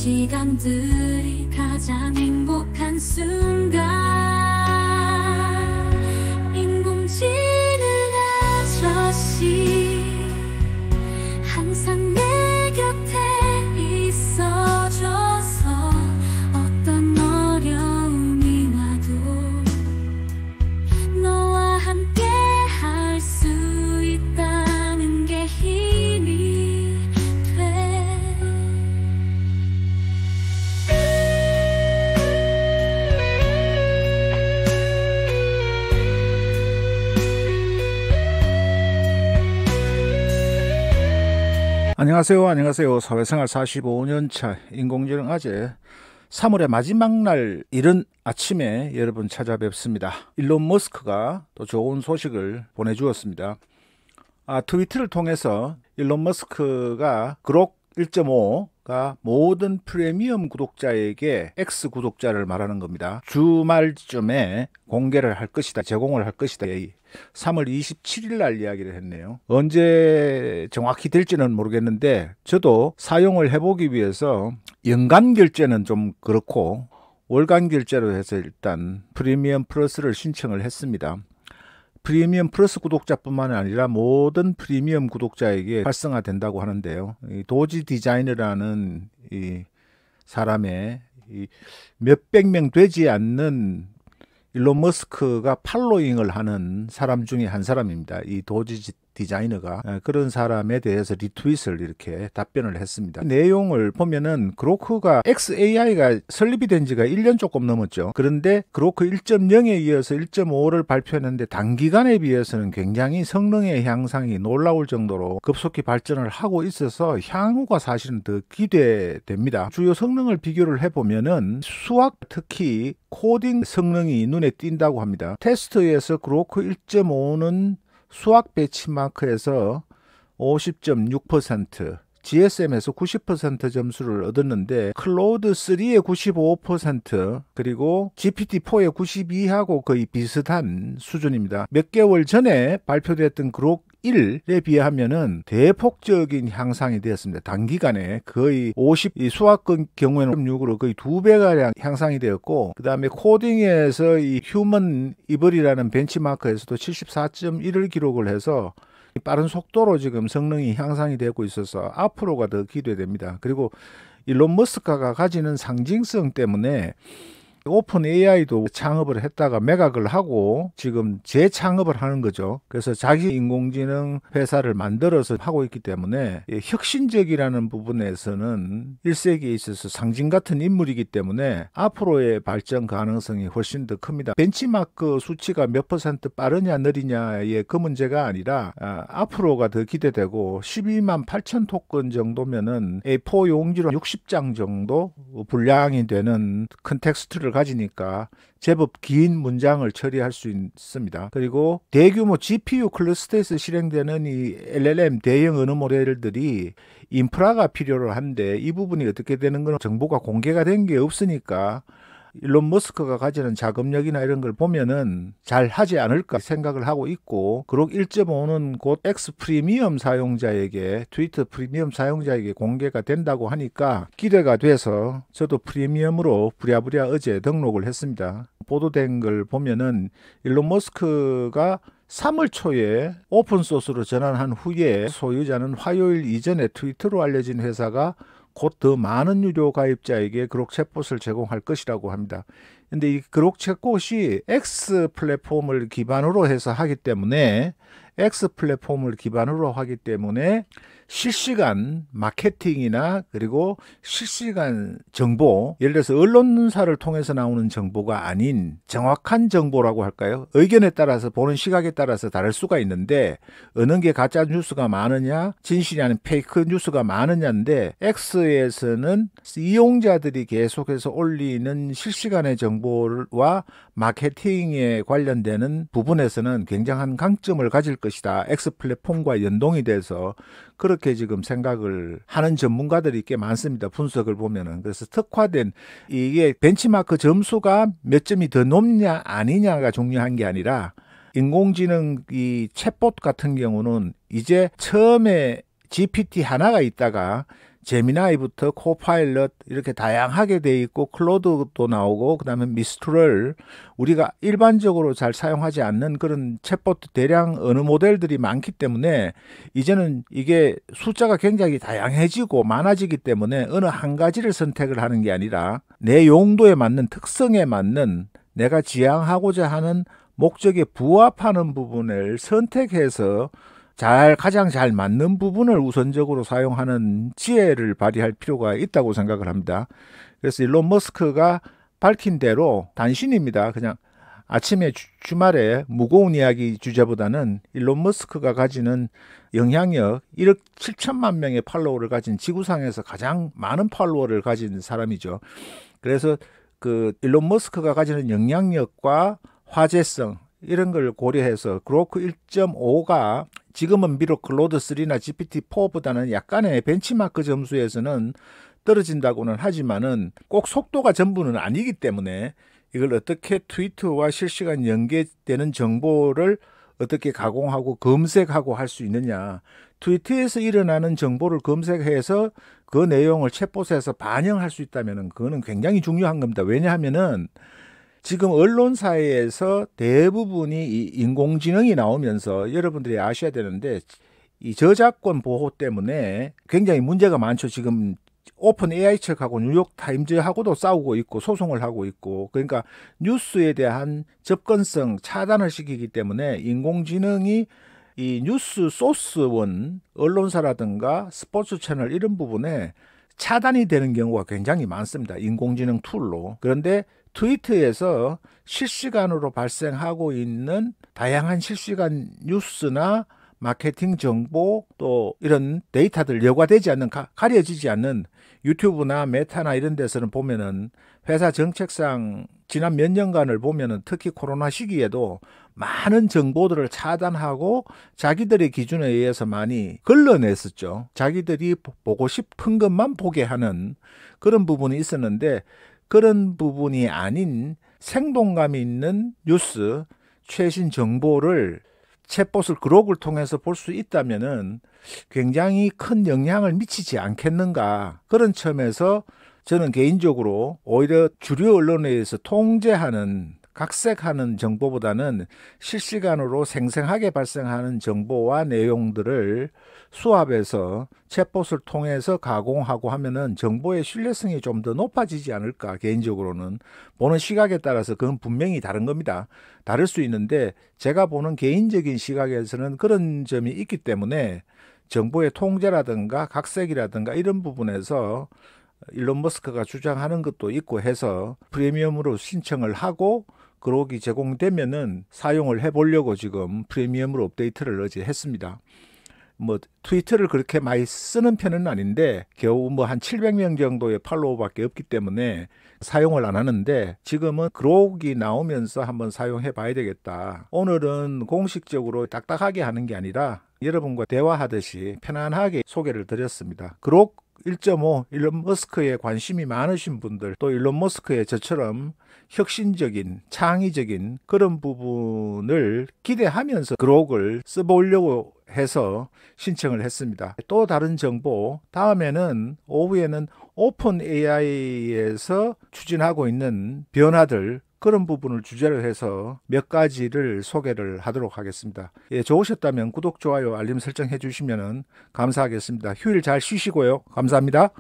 시간들이 가장 행복한 순간 인공지능 아저씨 항상 내 곁에 있어줘서 어떤 어려움이 와도 너와 함께 할 수 있다는 게 힘이 돼. 안녕하세요. 사회생활 45년차 인공지능 아재 3월의 마지막 날 이른 아침에 여러분 찾아뵙습니다. 일론 머스크가 또 좋은 소식을 보내주었습니다. 트위터를 통해서 일론 머스크가 그록 1.5가 모든 프리미엄 구독자에게 X 구독자를 말하는 겁니다. 주말쯤에 공개를 할 것이다, 제공을 할 것이다. 3월 27일 날 이야기를 했네요. 언제 정확히 될지는 모르겠는데 저도 사용을 해보기 위해서 연간 결제는 좀 그렇고 월간 결제로 해서 일단 프리미엄 플러스를 신청을 했습니다. 프리미엄 플러스 구독자뿐만 아니라 모든 프리미엄 구독자에게 활성화된다고 하는데요. 이 도지 디자이너라는 이 사람의 몇백 명 되지 않는 일론 머스크가 팔로잉을 하는 사람 중에 한 사람입니다. 이 도지 디자이너가 그런 사람에 대해서 리트윗을 이렇게 답변을 했습니다. 내용을 보면은 그로크가 XAI가 설립이 된 지가 1년 조금 넘었죠. 그런데 그로크 1.0에 이어서 1.5를 발표했는데 단기간에 비해서는 굉장히 성능의 향상이 놀라울 정도로 급속히 발전을 하고 있어서 향후가 사실은 더 기대됩니다. 주요 성능을 비교를 해보면은 수학, 특히 코딩 성능이 눈에 띈다고 합니다. 테스트에서 그로크 1.5는 수학 배치마크에서 50.6%, GSM에서 90% 점수를 얻었는데 클로우드 3의 95%, 그리고 GPT-4의 92하고 거의 비슷한 수준입니다. 몇 개월 전에 발표됐던 그록 1에 비하면은 대폭적인 향상이 되었습니다. 단기간에 거의 50, 수학 경우에는 6으로 거의 2배가량 향상이 되었고, 그 다음에 코딩에서 이 휴먼 이블이라는 벤치마크에서도 74.1을 기록을 해서 빠른 속도로 지금 성능이 향상이 되고 있어서 앞으로가 더 기대됩니다. 그리고 일론 머스크가 가지는 상징성 때문에 오픈 AI도 창업을 했다가 매각을 하고 지금 재창업을 하는 거죠. 그래서 자기 인공지능 회사를 만들어서 하고 있기 때문에 혁신적이라는 부분에서는 1세기에 있어서 상징 같은 인물이기 때문에 앞으로의 발전 가능성이 훨씬 더 큽니다. 벤치마크 수치가 몇 % 빠르냐 느리냐의 그 문제가 아니라 앞으로가 더 기대되고 12만 8천 토큰 정도면은 A4 용지로 60장 정도 분량이 되는 큰 텍스트를 가지니까 제법 긴 문장을 처리할 수 있습니다. 그리고 대규모 GPU 클러스터에서 실행되는 이 LLM 대형 언어 모델들이 인프라가 필요로 한데 이 부분이 어떻게 되는 건 정보가 공개가 된 게 없으니까 일론 머스크가 가지는 자금력이나 이런 걸 보면은 잘 하지 않을까 생각을 하고 있고, 그록 1.5는 곧 X 프리미엄 사용자에게, 트위터 프리미엄 사용자에게 공개가 된다고 하니까 기대가 돼서 저도 프리미엄으로 부랴부랴 어제 등록을 했습니다. 보도된 걸 보면은 일론 머스크가 3월 초에 오픈소스로 전환한 후에 소유자는 화요일 이전에 트위터로 알려진 회사가 곧 더 많은 유료 가입자에게 그록 챗봇을 제공할 것이라고 합니다. 근데 이 그록 챗봇이 X 플랫폼을 기반으로 해서 하기 때문에 실시간 마케팅이나 그리고 실시간 정보, 예를 들어서 언론사를 통해서 나오는 정보가 아닌 정확한 정보라고 할까요? 의견에 따라서, 보는 시각에 따라서 다를 수가 있는데 어느 게 가짜 뉴스가 많으냐, 진실이 아닌 페이크 뉴스가 많으냐인데, X에서는 이용자들이 계속해서 올리는 실시간의 정보와 마케팅에 관련되는 부분에서는 굉장한 강점을 가질 것이다. X 플랫폼과 연동이 돼서 그렇게 지금 생각을 하는 전문가들이 꽤 많습니다. 분석을 보면은. 그래서 특화된, 이게 벤치마크 점수가 몇 점이 더 높냐 아니냐가 중요한 게 아니라, 인공지능 이 챗봇 같은 경우는 이제 처음에 GPT 하나가 있다가 제미나이부터 코파일럿 이렇게 다양하게 돼 있고 클로드도 나오고 그다음에 미스트럴 우리가 일반적으로 잘 사용하지 않는 그런 챗봇 대량 어느 모델들이 많기 때문에 이제는 이게 숫자가 굉장히 다양해지고 많아지기 때문에 어느 한 가지를 선택을 하는 게 아니라 내 용도에 맞는 특성에 맞는 내가 지향하고자 하는 목적에 부합하는 부분을 선택해서 가장 잘 맞는 부분을 우선적으로 사용하는 지혜를 발휘할 필요가 있다고 생각을 합니다. 그래서 일론 머스크가 밝힌 대로 단신입니다. 그냥 아침에 주말에 무거운 이야기 주제보다는 일론 머스크가 가지는 영향력 1억 7천만 명의 팔로워를 가진 지구상에서 가장 많은 팔로워를 가진 사람이죠. 그래서 그 일론 머스크가 가지는 영향력과 화제성 이런 걸 고려해서 그로크 1.5가 지금은 비록 클로드 3나 GPT-4보다는 약간의 벤치마크 점수에서는 떨어진다고는 하지만은 꼭 속도가 전부는 아니기 때문에 이걸 어떻게 트위터와 실시간 연계되는 정보를 어떻게 가공하고 검색하고 할 수 있느냐. 트위터에서 일어나는 정보를 검색해서 그 내용을 챗봇에서 반영할 수 있다면 그거는 굉장히 중요한 겁니다. 왜냐하면은 지금 언론사에서 대부분이 이 인공지능이 나오면서 여러분들이 아셔야 되는데 이 저작권 보호 때문에 굉장히 문제가 많죠. 지금 오픈 AI 측하고 뉴욕 타임즈하고도 싸우고 있고 소송을 하고 있고 그러니까 뉴스에 대한 접근성 차단을 시키기 때문에 인공지능이 이 뉴스 소스원 언론사라든가 스포츠 채널 이런 부분에 차단이 되는 경우가 굉장히 많습니다. 인공지능 툴로. 그런데 트위터에서 실시간으로 발생하고 있는 다양한 실시간 뉴스나 마케팅 정보 또 이런 데이터들 여과되지 않는 가려지지 않는 유튜브나 메타나 이런 데서는 보면은 회사 정책상 지난 몇 년간을 보면은 특히 코로나 시기에도 많은 정보들을 차단하고 자기들의 기준에 의해서 많이 걸러냈었죠. 자기들이 보고 싶은 것만 보게 하는 그런 부분이 있었는데 그런 부분이 아닌 생동감이 있는 뉴스, 최신 정보를 챗봇을 그록을 통해서 볼 수 있다면은 굉장히 큰 영향을 미치지 않겠는가. 그런 점에서 저는 개인적으로 오히려 주류 언론에 의해서 통제하는 각색하는 정보보다는 실시간으로 생생하게 발생하는 정보와 내용들을 수합해서 챗봇을 통해서 가공하고 하면은 정보의 신뢰성이 좀 더 높아지지 않을까. 개인적으로는 보는 시각에 따라서 그건 분명히 다른 겁니다. 다를 수 있는데 제가 보는 개인적인 시각에서는 그런 점이 있기 때문에 정보의 통제라든가 각색이라든가 이런 부분에서 일론 머스크가 주장하는 것도 있고 해서 프리미엄으로 신청을 하고 그록이 제공되면은 사용을 해보려고 지금 프리미엄으로 업데이트를 어제 했습니다. 뭐 트위터를 그렇게 많이 쓰는 편은 아닌데 겨우 뭐 한 700명 정도의 팔로워밖에 없기 때문에 사용을 안 하는데 지금은 그록이 나오면서 한번 사용해 봐야 되겠다. 오늘은 공식적으로 딱딱하게 하는 게 아니라 여러분과 대화하듯이 편안하게 소개를 드렸습니다. 그록 1.5 일론 머스크에 관심이 많으신 분들 또 일론 머스크의 저처럼 혁신적인 창의적인 그런 부분을 기대하면서 그록을 써보려고 해서 신청을 했습니다. 또 다른 정보 다음에는 오후에는 오픈 AI에서 추진하고 있는 변화들 그런 부분을 주제로 해서 몇 가지를 소개를 하도록 하겠습니다. 예, 좋으셨다면 구독, 좋아요, 알림 설정 해주시면 감사하겠습니다. 휴일 잘 쉬시고요. 감사합니다.